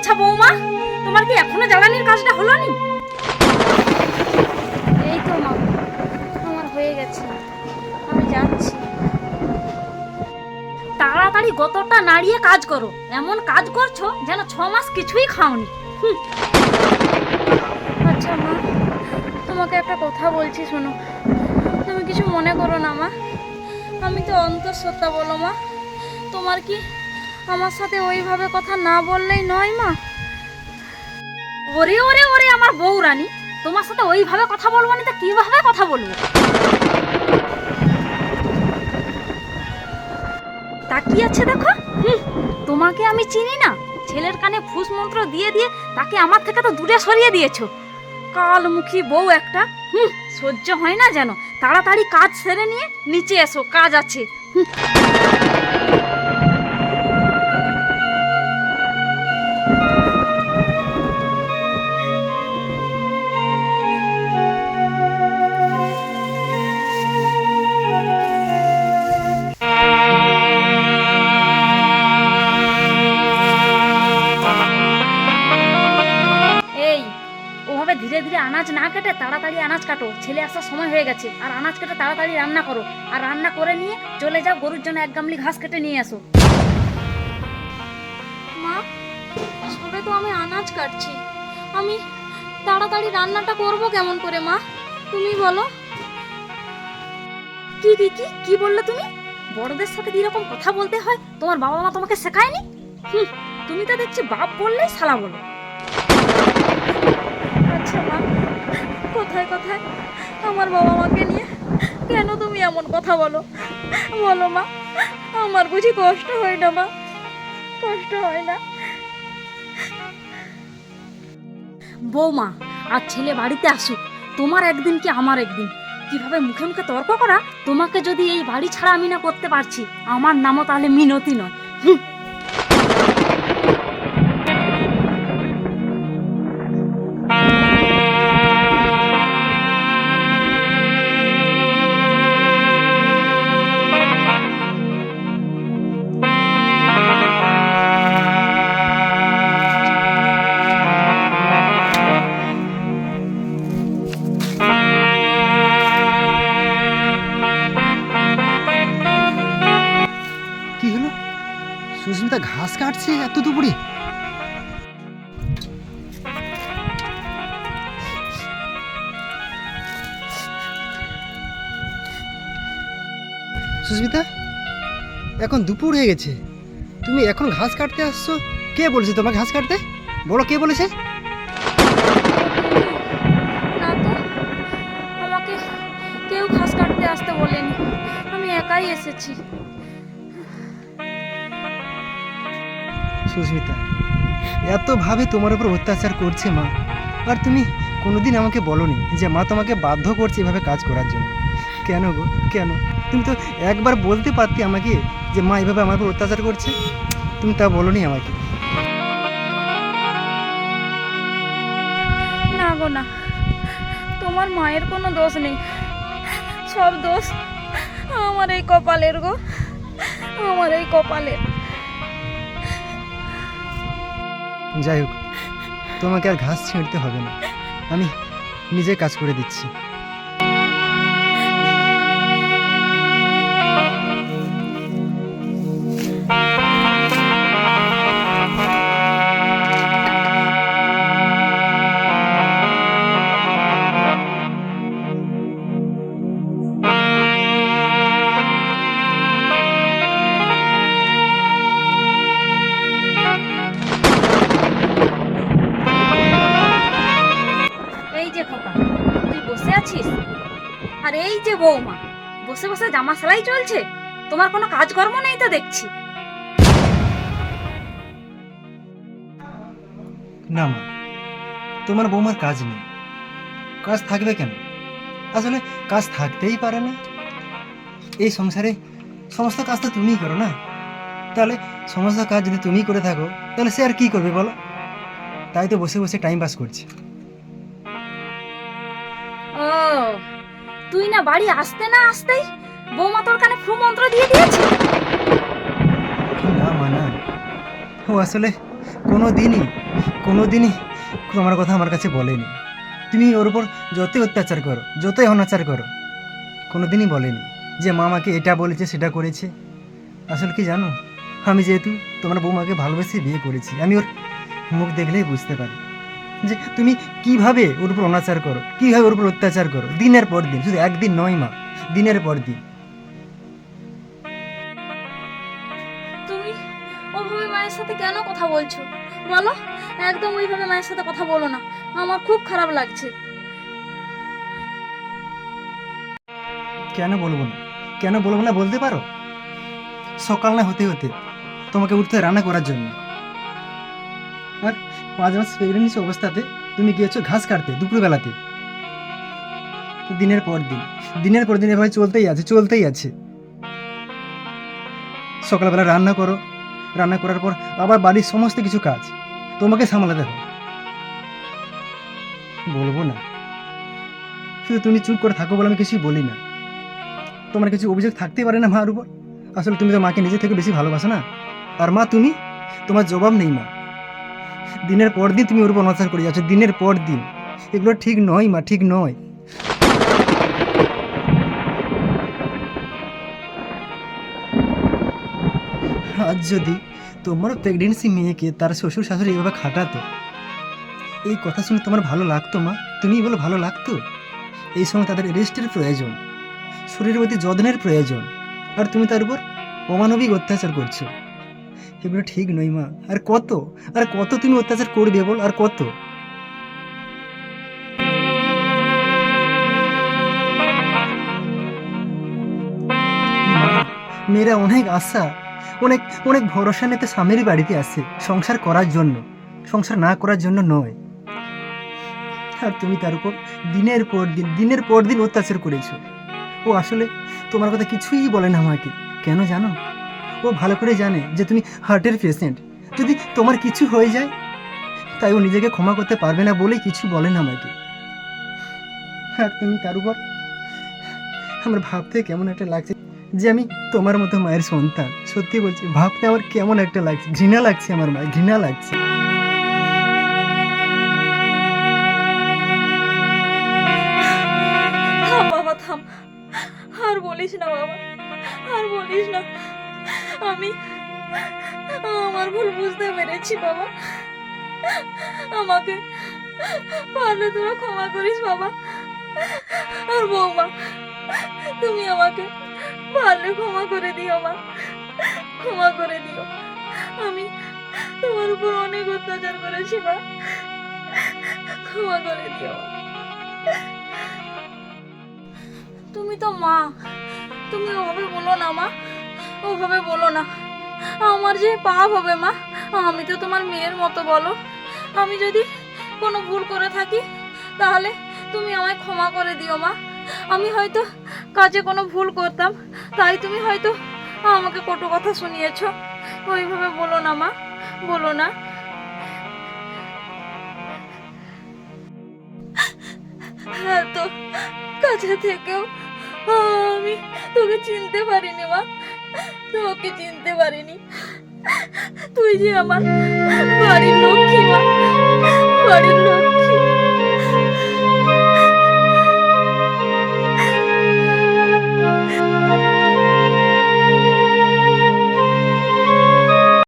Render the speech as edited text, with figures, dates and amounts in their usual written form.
আচ্ছা বৌমা, তোমার কি এখনো জ্বালানির কাজটা হলো নি? এই তো মা, আমার হয়ে গেছে, আমি যাচ্ছি। তাড়াতাড়ি গতটা নাড়িয়ে কাজ করো, এমন কাজ করছো যেন 6 মাস কিছুই খাওনি। আচ্ছা মা, তোমাকে একটা কথা বলছি, শোনো। তুমি কিছু মনে করো না মা, আমি তো অন্তঃসত্ত্বা, বলো মা। তোমার কি আমার সাথে ওইভাবে কথা না বললেই নয় মা? ওরে ওরে ওরে আমার বউ রানী, তোমার সাথে ওইভাবে কথা বলবো না তো কিভাবে কথা বলবো? তাকিয়ে আছে দেখো। তোমাকে আমি চিনি না? ছেলের কানে ফুস মন্ত্র দিয়ে দিয়ে তাকে আমার থেকে তো দূরে সরিয়ে দিয়েছো। কালমুখী বউ একটা। সহ্য হয় না যেন। তাড়াতাড়ি কাজ সেরে নিয়ে নিচে এসো, কাজ আছে। এই, ওভাবে ধীরে ধীরে আনাজ না কেটে তাড়াতাড়ি আনাজ কাটো, ছেলে আসার সময় হয়ে গেছে। আর আনাজ কেটে তাড়াতাড়ি রান্না করো, আর রান্না করে নিয়ে চলে যাও গরুর জন্য 1 গামলি ঘাস কেটে নিয়ে আসো। মা, সবে তো আমি আনাজ কাটছি, আমি তাড়াতাড়ি রান্নাটা করব কেমন করে মা? তুমি বলো। কি কি কি কি বললে তুমি? বড়দের সাথে কিরকম কথা বলতে হয় তোমার বাবা মা তোমাকে শেখায়নি? তুমি তো দেখছি বাপ বললেই শালা বলো। আচ্ছা মা, কোথায় কোথায় আমার বাবা মাকে নিয়ে কেন তুমি এমন কথা বলো? বলো মা, আমার বুঝি কষ্ট হয় না মা? কষ্ট হয় না? বৌমা আর ছেলে বাড়িতে আসুক, তোমার একদিন কি আমার একদিন, কিভাবে মুখে মুখে তর্ক করা। তোমাকে যদি এই বাড়ি ছাড়া আমি না করতে পারছি, আমার নামও তাহলে মিনতি নয়। কি হলো? সুস্মিতা ঘাস কাটছে এত দুপুরে? সুস্মিতা, এখন দুপুর হয়ে গেছে, তুমি এখন ঘাস কাটতে আসছো? কে বলেছে তোমাকে ঘাস কাটতে? বলো, কে বলেছে? না তো, আমাকে কেউ ঘাস কাটতে আসতে বলেনি, আমি একাই এসেছি। সুস্মিতা, এতভাবে তোমার উপর অত্যাচার করছে মা, আর তুমি কোনোদিন আমাকে বলোনি যে মা তোমাকে বাধ্য করছে এভাবে কাজ করার জন্য। কেন গো, কেন? তুমি তো একবার বলতে পারতে আমাকে যে মা এভাবে আমার উপর অত্যাচার করছে, তুমি তা বলোনি আমাকে। না গো না, তোমার মায়ের কোনো দোষ নেই, সব দোষ আমার এই কপালের গো, আমার এই কপালের। যাই হোক, তোমাকে আর ঘাস ছিঁড়তে হবে না, আমি নিজে কাজ করে দিচ্ছি। এই যে খোকা, তুই বসে আছিস, আর এই যে বৌমা বসে বসে জামা সেলাই চলছে। তোমার কোনো কাজকর্ম নেই তো দেখছি। না মা, তোমার বৌমার কাজ নেই। কাজ থাকবে কেন? আসলে কাজ থাকতেই পারে না। এই সংসারে সমস্ত কাজ তো তুমিই করো না, তাহলে সমস্ত কাজ যদি তুমি করে থাকো তাহলে সে আর কি করবে বলো? তাই তো বসে বসে টাইম পাস করছে। ও, তুই না বাড়ি আসতে না আসতেই বৌমা তোর কানে ফ্লু মন্ত্র দিয়ে দিয়েছে? না মা, না, ও আসলে কোনো দিনই তোমার কথা আমার কাছে বলেনি। তুমি ওর উপর যতই অত্যাচার করো, যতই অনাচার করো, কোনো দিনই বলেনি যে মা আমাকে এটা বলেছে সেটা করেছে। আসলে কি জানো, আমি যেহেতু তোমার বৌমাকে ভালোবেসে বিয়ে করেছি, আমি ওর মুখ দেখলেই বুঝতে পারি যে তুমি কিভাবে ওর উপর অনাচার করো, কিভাবে ওর উপর অত্যাচার করো দিনের পর দিন, শুধু একদিন নয় মা, দিনের পর দিন। তুমি ওভাবে মায়ের সাথে কেন কথা বলছো বলো? একদম ওইভাবে মায়ের সাথে কথা বলো না, আমার খুব খারাপ লাগছে। কেন বলবো না, কেন বলবো না বলতে পারো? সকাল না হতে হতে তোমাকে উঠতে হয় রান্না করার জন্য, আর 5 মাস প্রেগনেন্সি অবস্থাতে তুমি গিয়েছো ঘাস কাটতে দুপুরবেলাতে। দিনের পর দিন এভাবে চলতেই আছে। সকালবেলা রান্না করো, রান্না করার পর আবার বাড়ির সমস্ত কিছু কাজ তোমাকে সামলাতে হয়। বলবো না, শুধু তুমি চুপ করে থাকো বলে আমি কিছুই বলি না। তোমার কিছু অভিযোগ থাকতেই পারে না মার উপর? আসলে তুমি তো মাকে নিজে থেকে বেশি ভালোবাসো না। আর মা তুমি, তোমার জবাব নেই মা। দিনের পর দিন তুমি ওর উপর অনাচার করে যাচ্ছ, দিনের পর দিন। এগুলো ঠিক নয় মা, ঠিক নয়। আজ যদি তোমার প্রেগনেন্সি মেয়েকে তার শ্বশুর শাশুড়ি এভাবে খাটাতো, এই কথা শুনে তোমার ভালো লাগতো মা? তুমি বলো ভালো লাগতো? এই সময় তাদের রেস্টের প্রয়োজন, শরীরের প্রতি যত্নের প্রয়োজন, আর তুমি তার উপর অমানবিক অত্যাচার করছো। এগুলো ঠিক নয় মা। আর কত তুমি অত্যাচার করবে বল, আর কত? মেয়েরা অনেক আশা, অনেক অনেক ভরসা নিতে স্বামীর বাড়িতে আসে সংসার করার জন্য, সংসার না করার জন্য নয়। আর তুমি তার উপর দিনের পর দিন অত্যাচার করেছো। ও আসলে তোমার কথা কিছুই বলে না আমাকে, কেন জানো? ও ভালো করে জানে যে তুমি হার্টের পেশেন্ট, যদি তোমার কিছু হয়ে যায় তাই ও নিজেকে ক্ষমা করতে পারবে না বলেই কিছু বলে না আমাকে। আর তুমি তার উপর, আমার ভাবতে কেমন একটা লাগছে যে আমি তোমার মতো মায়ের সন্তান। সত্যি বলছি, ভাবতে আমার কেমন একটা লাগছে, ঘৃণা লাগছে, আমার মা ঘৃণা লাগছে। থাম বাবা, থাম, আর বলিস না বাবা, আর বলিস না। আমি আমার ভুল বুঝতে পেরেছি বাবা, আমাকে পারলে তোরা ক্ষমা করিস বাবা। আর বৌমা, তুমি আমাকে পারলে ক্ষমা করে দিও মা, ক্ষমা করে দিও। আমি তোমার উপর অনেক অত্যাচার করেছি মা, ক্ষমা করে দিও। তুমি তো মা, তুমি ওভাবে বলো না মা, ওভাবে বলো না। আমার যে পাপ হবে মা, আমি তো তোমার মেয়ের মতো বলো। আমি যদি কোনো ভুল করে থাকি তাহলে তুমি আমায় ক্ষমা করে দিও মা। আমি হয়তো কাজে কোনো ভুল করতাম, তাই তুমি হয়তো আমাকে কটু কথা শুনিয়েছো। ওইভাবে বলো না মা, বলো না। এত কাছে থেকেও আমি তোকে চিনতে পারিনি মা, তোকে চিনতে পারিনি। তুই যে আমার বাড়ির লক্ষ্মী মা, বাড়ির লক্ষ্মী।